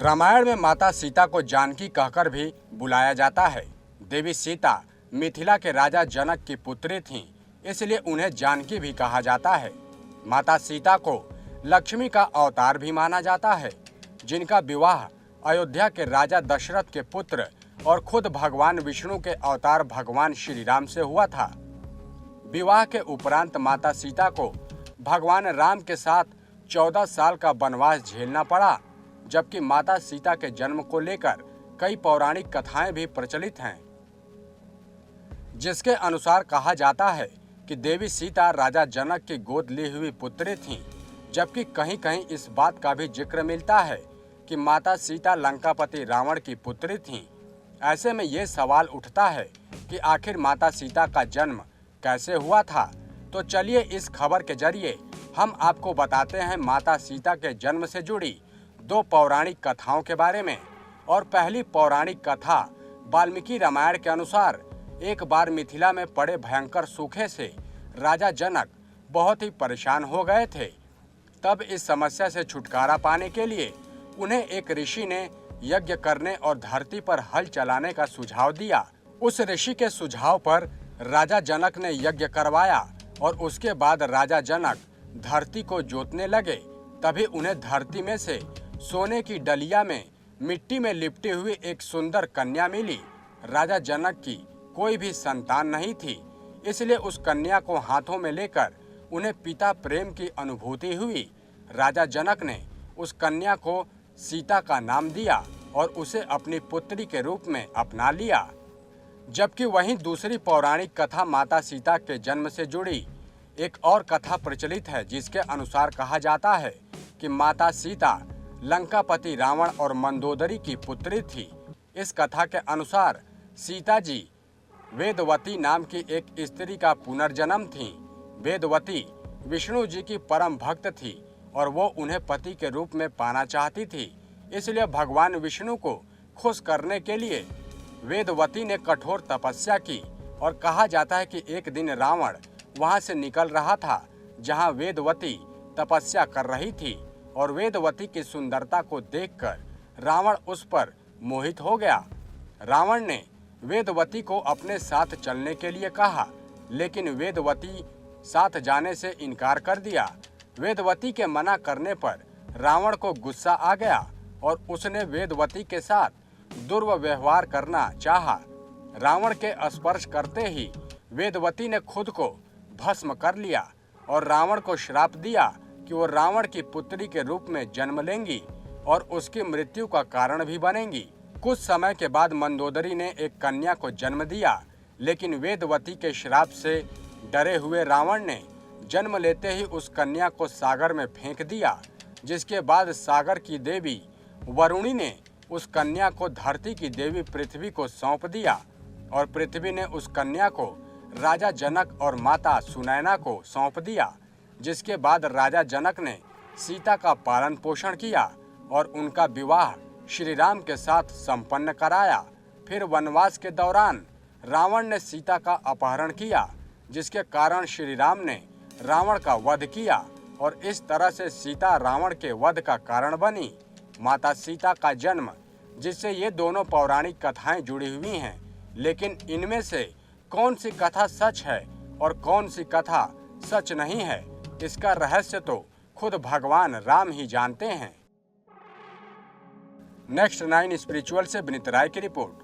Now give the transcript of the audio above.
रामायण में माता सीता को जानकी कहकर भी बुलाया जाता है। देवी सीता मिथिला के राजा जनक की पुत्री थीं, इसलिए उन्हें जानकी भी कहा जाता है। माता सीता को लक्ष्मी का अवतार भी माना जाता है, जिनका विवाह अयोध्या के राजा दशरथ के पुत्र और खुद भगवान विष्णु के अवतार भगवान श्री राम से हुआ था। विवाह के उपरांत माता सीता को भगवान राम के साथ 14 साल का वनवास झेलना पड़ा, जबकि माता सीता के जन्म को लेकर कई पौराणिक कथाएं भी प्रचलित हैं, जिसके अनुसार कहा जाता है कि देवी सीता राजा जनक की गोद ली हुई पुत्री थीं, जबकि कहीं कहीं इस बात का भी जिक्र मिलता है कि माता सीता लंकापति रावण की पुत्री थीं। ऐसे में ये सवाल उठता है कि आखिर माता सीता का जन्म कैसे हुआ था। तो चलिए इस खबर के जरिए हम आपको बताते हैं माता सीता के जन्म से जुड़ी 2 पौराणिक कथाओं के बारे में। और पहली पौराणिक कथा वाल्मीकि रामायण के अनुसार एक बार मिथिला में पड़े भयंकर सूखे से राजा जनक बहुत ही परेशान हो गए थे। तब इस समस्या से छुटकारा पाने के लिए उन्हें एक ऋषि ने यज्ञ करने और धरती पर हल चलाने का सुझाव दिया। उस ऋषि के सुझाव पर राजा जनक ने यज्ञ करवाया और उसके बाद राजा जनक धरती को जोतने लगे। तभी उन्हें धरती में से सोने की डलिया में मिट्टी में लिपटी हुई एक सुंदर कन्या मिली। राजा जनक की कोई भी संतान नहीं थी, इसलिए उस कन्या को हाथों में लेकर उन्हें पिता प्रेम की अनुभूति हुई। राजा जनक ने उस कन्या को सीता का नाम दिया और उसे अपनी पुत्री के रूप में अपना लिया। जबकि वहीं दूसरी पौराणिक कथा माता सीता के जन्म से जुड़ी एक और कथा प्रचलित है, जिसके अनुसार कहा जाता है कि माता सीता लंकापति रावण और मंदोदरी की पुत्री थी। इस कथा के अनुसार सीता जी वेदवती नाम की एक स्त्री का पुनर्जन्म थी। वेदवती विष्णु जी की परम भक्त थी और वो उन्हें पति के रूप में पाना चाहती थी। इसलिए भगवान विष्णु को खुश करने के लिए वेदवती ने कठोर तपस्या की। और कहा जाता है कि एक दिन रावण वहां से निकल रहा था जहां वेदवती तपस्या कर रही थी, और वेदवती की सुंदरता को देखकर रावण उस पर मोहित हो गया। रावण ने वेदवती को अपने साथ चलने के लिए कहा, लेकिन वेदवती साथ जाने से इनकार कर दिया। वेदवती के मना करने पर रावण को गुस्सा आ गया और उसने वेदवती के साथ दुर्व्यवहार करना चाहा। रावण के स्पर्श करते ही वेदवती ने खुद को भस्म कर लिया और रावण को श्राप दिया कि वो रावण की पुत्री के रूप में जन्म लेंगी और उसकी मृत्यु का कारण भी बनेंगी। कुछ समय के बाद मंदोदरी ने एक कन्या को जन्म दिया, लेकिन वेदवती के श्राप से डरे हुए रावण ने जन्म लेते ही उस कन्या को सागर में फेंक दिया, जिसके बाद सागर की देवी वरुणी ने उस कन्या को धरती की देवी पृथ्वी को सौंप दिया और पृथ्वी ने उस कन्या को राजा जनक और माता सुनैना को सौंप दिया। जिसके बाद राजा जनक ने सीता का पालन पोषण किया और उनका विवाह श्री राम के साथ संपन्न कराया। फिर वनवास के दौरान रावण ने सीता का अपहरण किया, जिसके कारण श्री राम ने रावण का वध किया और इस तरह से सीता रावण के वध का कारण बनी। माता सीता का जन्म, जिससे ये दोनों पौराणिक कथाएं जुड़ी हुई हैं, लेकिन इनमें से कौन सी कथा सच है और कौन सी कथा सच नहीं है, इसका रहस्य तो खुद भगवान राम ही जानते हैं। नेक्स्ट 9 स्पिरिचुअल से विनीत राय की रिपोर्ट।